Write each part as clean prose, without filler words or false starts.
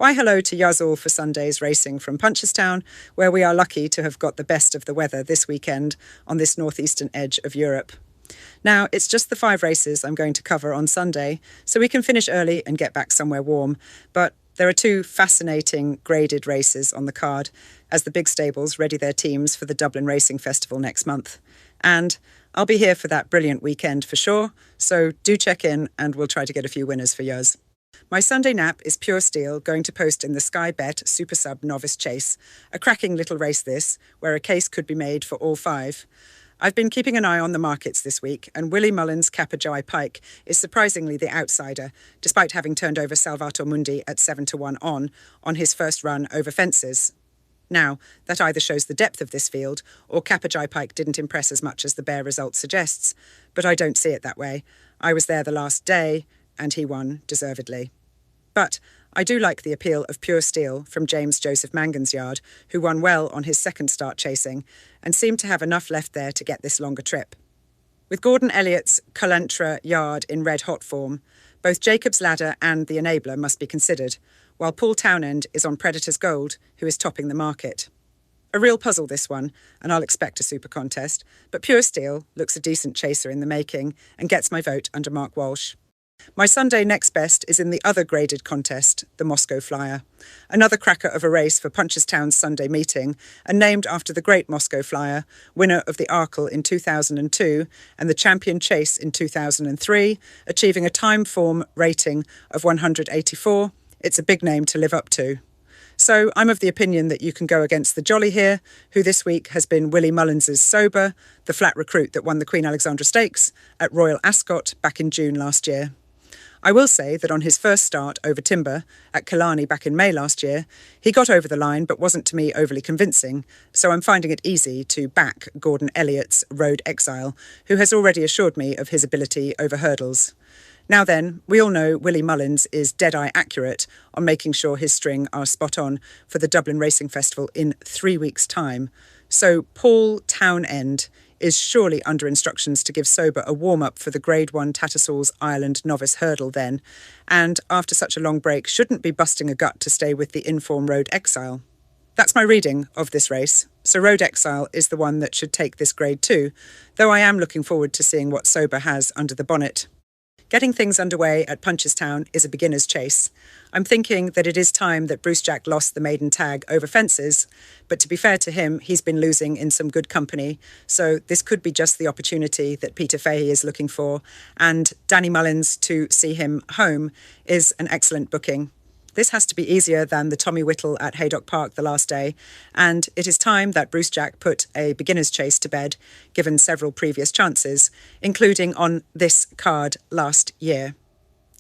Why hello to Yazall for Sunday's racing from Punchestown, where we are lucky to have got the best of the weather this weekend on this northeastern edge of Europe. Now, it's just the 5 races I'm going to cover on Sunday, so we can finish early and get back somewhere warm. But there are 2 fascinating graded races on the card as the big stables ready their teams for the Dublin Racing Festival next month. And I'll be here for that brilliant weekend for sure, so do check in and we'll try to get a few winners for yours. My Sunday nap is Pure Steel going to post in the Sky Bet Super Sub Novice Chase. A cracking little race this, where a case could be made for all 5. I've been keeping an eye on the markets this week, and Willie Mullins' Capajai Pike is surprisingly the outsider, despite having turned over Salvator Mundi at 7-1 on his first run over fences. Now, that either shows the depth of this field, or Capajai Pike didn't impress as much as the bare result suggests, but I don't see it that way. I was there the last day, and he won deservedly. But I do like the appeal of Pure Steel from James Joseph Mangan's yard, who won well on his second start chasing, and seemed to have enough left there to get this longer trip. With Gordon Elliott's Calantra yard in red-hot form, both Jacob's Ladder and the Enabler must be considered, while Paul Townend is on Predator's Gold, who is topping the market. A real puzzle this one, and I'll expect a super contest, but Pure Steel looks a decent chaser in the making and gets my vote under Mark Walsh. My Sunday next best is in the other graded contest, the Moscow Flyer. Another cracker of a race for Punchestown's Sunday meeting, and named after the great Moscow Flyer, winner of the Arkle in 2002 and the Champion Chase in 2003, achieving a time form rating of 184. It's a big name to live up to. So I'm of the opinion that you can go against the Jolly here, who this week has been Willie Mullins' Sober, the flat recruit that won the Queen Alexandra Stakes at Royal Ascot back in June last year. I will say that on his first start over Timber at Killarney back in May last year, he got over the line but wasn't to me overly convincing, so I'm finding it easy to back Gordon Elliott's Road Exile, who has already assured me of his ability over hurdles. Now then, we all know Willie Mullins is dead-eye accurate on making sure his string are spot on for the Dublin Racing Festival in 3 weeks' time. So Paul Townend is surely under instructions to give Sober a warm-up for the Grade 1 Tattersalls Ireland Novice Hurdle then, and after such a long break shouldn't be busting a gut to stay with the in-form Road Exile. That's my reading of this race, so Road Exile is the one that should take this Grade 2, though I am looking forward to seeing what Sober has under the bonnet. Getting things underway at Punchestown is a beginner's chase. I'm thinking that it is time that Bruce Jack lost the maiden tag over fences, but to be fair to him, he's been losing in some good company, so this could be just the opportunity that Peter Fahey is looking for, and Danny Mullins to see him home is an excellent booking. This has to be easier than the Tommy Whittle at Haydock Park the last day, and it is time that Bruce Jack put a beginner's chase to bed, given several previous chances, including on this card last year.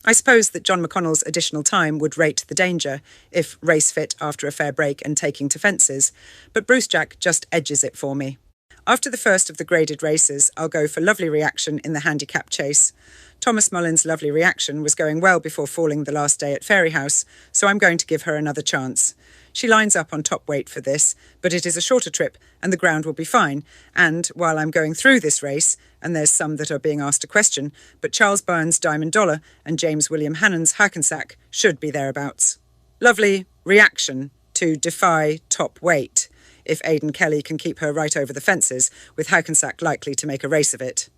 I suppose that John McConnell's additional time would rate the danger if race fit after a fair break and taking to fences, but Bruce Jack just edges it for me. After the first of the graded races, I'll go for Lovely Reaction in the handicap chase. Thomas Mullins' Lovely Reaction was going well before falling the last day at Fairyhouse, so I'm going to give her another chance. She lines up on top weight for this, but it is a shorter trip and the ground will be fine. And while I'm going through this race, and there's some that are being asked a question, but Charles Byrne's Diamond Dollar and James William Hannon's Hackensack should be thereabouts. Lovely Reaction to defy top weight, if Aidan Kelly can keep her right over the fences, with Hackensack likely to make a race of it.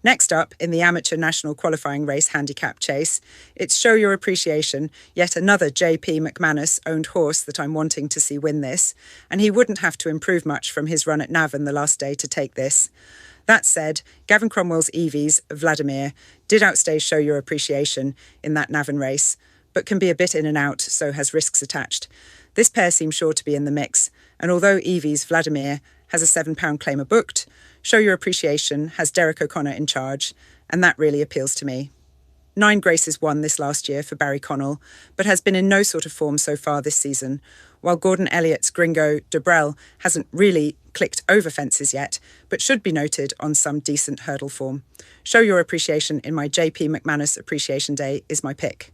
Next up, in the amateur national qualifying race handicap chase, it's Show Your Appreciation, yet another J.P. McManus-owned horse that I'm wanting to see win this, and he wouldn't have to improve much from his run at Navan the last day to take this. That said, Gavin Cromwell's Evie's Vladimir did outstay Show Your Appreciation in that Navan race, but can be a bit in and out, so has risks attached. This pair seems sure to be in the mix, and although Evie's Vladimir has a £7 claimer booked, Show Your Appreciation has Derek O'Connor in charge, and that really appeals to me. 9 Graces won this last year for Barry Connell, but has been in no sort of form so far this season, while Gordon Elliott's Gringo Debrel hasn't really clicked over fences yet, but should be noted on some decent hurdle form. Show Your Appreciation in my JP McManus Appreciation Day is my pick.